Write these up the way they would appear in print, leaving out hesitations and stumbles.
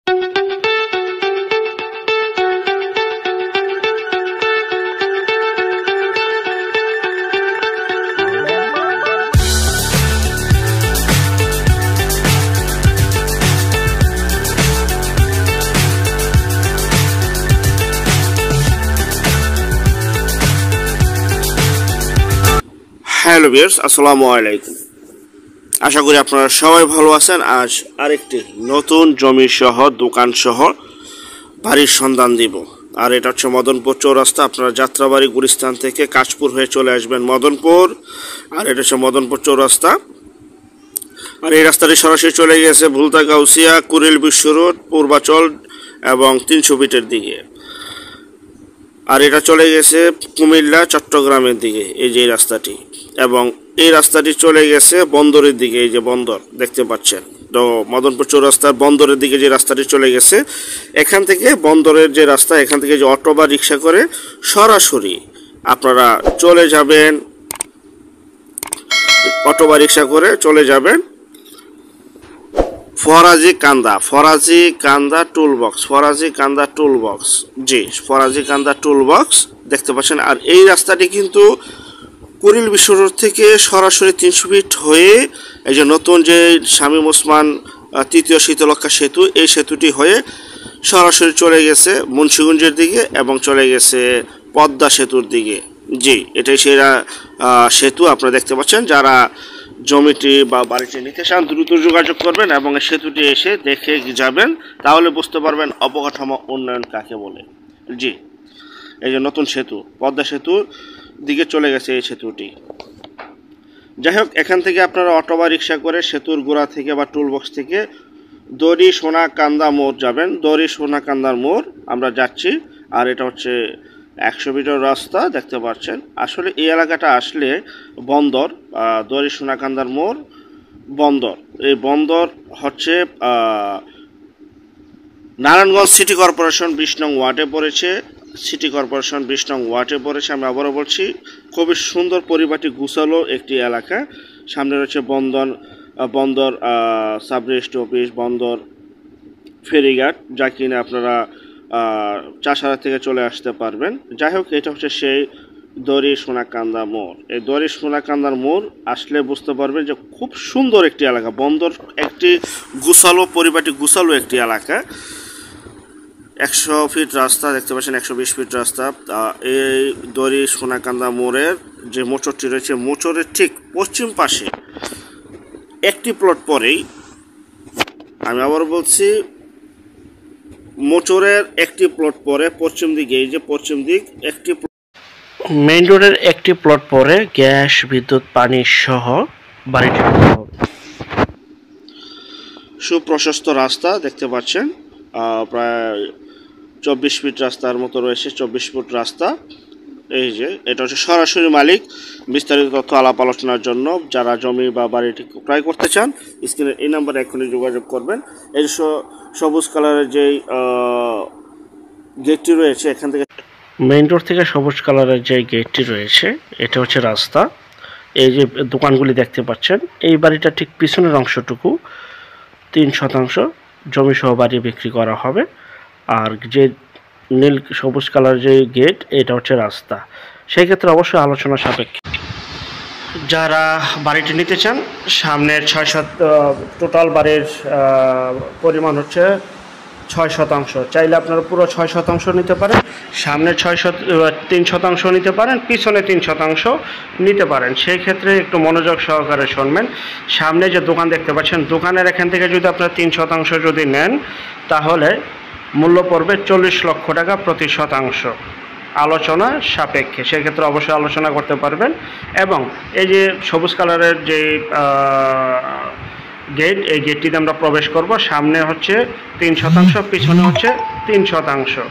Hello viewers, আসসালামু আলাইকুম। আশা করি আপনারা সবাই ভালো আছেন। আজ আরেকটি নতুন জমি সহ দোকান সহ বাড়ির সন্ধান দিব। আর এটা হচ্ছে মদনপুর চৌরাস্তা। আপনারা যাত্রাবাড়ি গুলিস্তান থেকে কাশপুর হয়ে চলে আসবেন মদনপুর, আর এটা হচ্ছে মদনপুর চৌরাস্তা। আর এই রাস্তাটি সরাসরি চলে গেছে ভুলতা গাউসিয়া, কুড়িল বিশ্ব রোড, পূর্বাচল এবং 300 ফিটের দিকে। আর এটা চলে গেছে কুমিল্লা চট্টগ্রামের দিকে, এই যে রাস্তাটি। এবং এই রাস্তাটি চলে গেছে বন্দরের দিকে, এই যে বন্দর দেখতে পাচ্ছেন। তো মদনপুর চৌরাস্তার বন্দরের দিকে যে রাস্তাটি চলে গেছে, এখান থেকে বন্দরের যে রাস্তা, এখান থেকে যে অটো বা রিক্সা করে সরাসরি আপনারা চলে যাবেন, অটো বা রিক্সা করে চলে যাবেন ফরাজি কান্দা টুল বক্স। জি, ফরাজি কান্দা টুল বক্স দেখতে পাচ্ছেন। আর এই রাস্তাটি কিন্তু কুড়িল বিশ্ব রোড থেকে সরাসরি 300 ফিট হয়ে এই যে নতুন যে শামীম ওসমান তৃতীয় শীতলক্ষা সেতু, এই সেতুটি হয়ে সরাসরি চলে গেছে মুন্সিগঞ্জের দিকে এবং চলে গেছে পদ্মা সেতুর দিকে। জি, এটাই সেই সেতু আপনারা দেখতে পাচ্ছেন। যারা জমিটি বা বাড়িটি নিতে চান দ্রুত যোগাযোগ করবেন এবং সেতুটি এসে দেখে যাবেন, তাহলে বুঝতে পারবেন অবকাঠামো উন্নয়ন কাকে বলে। জি, এই যে নতুন সেতু, পদ্মা সেতুর দিকে চলে গেছে এই সেতুটি। যাই হোক, এখান থেকে আপনারা অটো বা রিক্সা করে সেতুর গোড়া থেকে বা টুল বক্স থেকে দড়ি সোনাকান্দা মোড় যাবেন। দড়ি সোনাকান্দার মোড় আমরা যাচ্ছি। আর এটা হচ্ছে 100 মিটার রাস্তা দেখতে পাচ্ছেন। আসলে এই এলাকাটা আসলে বন্দর, দড়ি সোনাকান্দার মোড় বন্দর। এই বন্দর হচ্ছে নারায়ণগঞ্জ সিটি কর্পোরেশন 20 নং ওয়ার্ডে পড়েছে। আমি আবারও বলছি, খুবই সুন্দর পরিপাটি গুছালো একটি এলাকা। সামনে রয়েছে বন্দর সাব রেজিস্ট্রি অফিস, বন্দর ফেরিঘাট, যা কিনে আপনারা চাষারা থেকে চলে আসতে পারবেন। যাই হোক, এটা হচ্ছে সেই দড়ি সোনাকান্দা মোড়। এই দড়ি সোনাকান্দার মোড় আসলে বুঝতে পারবেন যে খুব সুন্দর একটি এলাকা, বন্দর একটি পরিপাটি গুছালো একটি এলাকা। 100 ফিট রাস্তা দেখতে পাচ্ছেন, 120 ফিট রাস্তা। এই দড়ি সোনাকান্দা মোড়ের যে মোচরটি রয়েছে, মোচরের ঠিক পশ্চিম পাশে একটি প্লট পরেই, আমি আবার বলছি, মোচরের একটি প্লট পরে পশ্চিম দিকে, এই যে পশ্চিম দিক একটি মেইন রোডের একটি প্লট পরে গ্যাস, বিদ্যুৎ, পানি সহ বাড়িটি সুপ্রশস্ত রাস্তা দেখতে পাচ্ছেন। প্রায় 24 ফিট রাস্তার মতো রয়েছে, 24 ফুট রাস্তা। এই যে এটা হচ্ছে সরাসরি মালিক। বিস্তারিত তথ্য আলাপ আলোচনার জন্য যারা জমি বা বাড়িটি ক্রয় করতে চান, স্ক্রিনের এই নাম্বারে এখনই যোগাযোগ করবেন। এই সবুজ কালারের যেই গেটটি রয়েছে, এখান থেকে মেইন রোড থেকে সবুজ কালারের যে গেটটি রয়েছে, এটা হচ্ছে রাস্তা। এই যে দোকানগুলি দেখতে পাচ্ছেন, এই বাড়িটা ঠিক পিছনের অংশটুকু 3% জমি সহ বাড়ি বিক্রি করা হবে। আর যে নীল সবুজ কালার যে গেট, এটা হচ্ছে রাস্তা। সেই ক্ষেত্রে অবশ্যই আলোচনা সাপেক্ষে যারা বাড়িটি নিতে চান, সামনের 6 টোটাল বাড়ির পরিমাণ হচ্ছে 6%। চাইলে আপনারা পুরো 6% নিতে পারেন, সামনে 3% নিতে পারেন, পিছনে 3% নিতে পারেন। সেই ক্ষেত্রে একটু মনোযোগ সহকারে শুনবেন। সামনে যে দোকান দেখতে পাচ্ছেন, দোকানের এখান থেকে যদি আপনারা 3% যদি নেন, তাহলে মূল্য পড়বে 40 লক্ষ টাকা প্রতি শতাংশ, আলোচনা সাপেক্ষে। সেক্ষেত্রে অবশ্যই আলোচনা করতে পারবেন। এবং এই যে সবুজ কালারের যে গেট, এই গেটটিতে আমরা প্রবেশ করব। সামনে হচ্ছে 3%, পিছনে হচ্ছে 3%।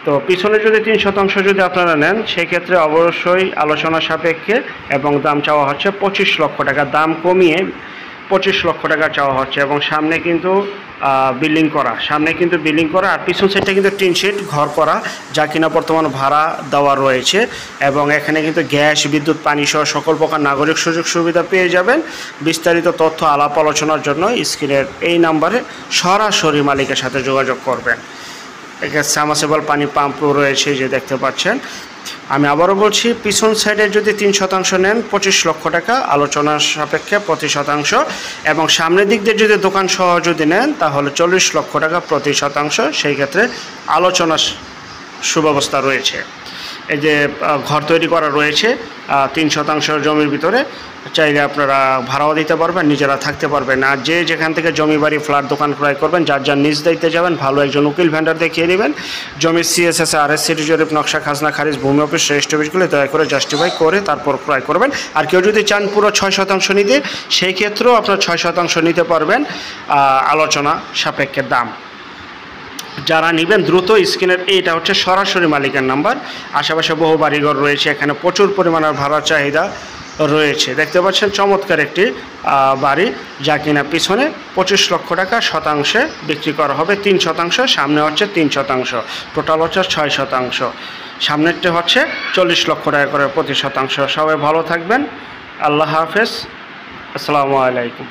তো পিছনে যদি 3% যদি আপনারা নেন, সেক্ষেত্রে অবশ্যই আলোচনা সাপেক্ষে, এবং দাম চাওয়া হচ্ছে 25 লক্ষ টাকা, দাম কমিয়ে 25 লক্ষ টাকা চাওয়া হচ্ছে। এবং সামনে কিন্তু বিল্ডিং করা, সামনে কিন্তু বিল্ডিং করা, আর পিছন সাইডটা কিন্তু টিন শেড ঘর করা, যা কিনা বর্তমান ভাড়া দেওয়া রয়েছে। এবং এখানে কিন্তু গ্যাস, বিদ্যুৎ, পানি সহ সকল প্রকার নাগরিক সুযোগ সুবিধা পেয়ে যাবেন। বিস্তারিত তথ্য আলাপ আলোচনার জন্য স্ক্রিনের এই নাম্বারে সরাসরি মালিকের সাথে যোগাযোগ করবেন। এখানে সাবমার্সিবল পানি পাম্পও রয়েছে, যে দেখতে পাচ্ছেন। আমি আবারও বলছি, পিছন সাইডে যদি 3% নেন 25 লক্ষ টাকা আলোচনার সাপেক্ষে প্রতি শতাংশ, এবং সামনের দিক দিয়ে যদি দোকান সহ যদি নেন তাহলে 40 লক্ষ টাকা প্রতি শতাংশ, সেই ক্ষেত্রে আলোচনার সুব্যবস্থা রয়েছে। এই যে ঘর তৈরি করা রয়েছে 3% জমির ভিতরে, চাইলে আপনারা ভাড়াও দিতে পারবেন, নিজেরা থাকতে পারবেন। আর যে যেখান থেকে জমি বাড়ি ফ্ল্যাট দোকান ক্রয় করবেন, যার যার নিজ দায়িত্বে যাবেন, ভালো একজন উকিল ভেন্ডার দেখিয়ে নেবেন। জমির CSS, RSC জরিপ, নকশা, খাজনা খারিজ, ভূমি অফিস, রেজিস্ট্রি অফিসগুলো দয়া করে জাস্টিফাই করে তারপর ক্রয় করবেন। আর কেউ যদি চান পুরো 6% নিতে, সেই ক্ষেত্রেও আপনার 6% নিতে পারবেন আলোচনা সাপেক্ষে দাম। যারা নেবেন দ্রুত স্ক্রিনের এইটা হচ্ছে সরাসরি মালিকের নাম্বার। আশেপাশে বহু বাড়িঘর রয়েছে, এখানে প্রচুর পরিমাণের ভাড়ার চাহিদা রয়েছে। দেখতে পাচ্ছেন চমৎকার একটি বাড়ি, যা কিনা পিছনে 25 লক্ষ টাকা শতাংশে বিক্রি করা হবে। 3%, সামনে হচ্ছে 3%, টোটাল হচ্ছে 6%। সামনেরটা হচ্ছে 40 লক্ষ টাকা করে প্রতি শতাংশ। সবাই ভালো থাকবেন, আল্লাহ হাফেজ, আসসালামু আলাইকুম।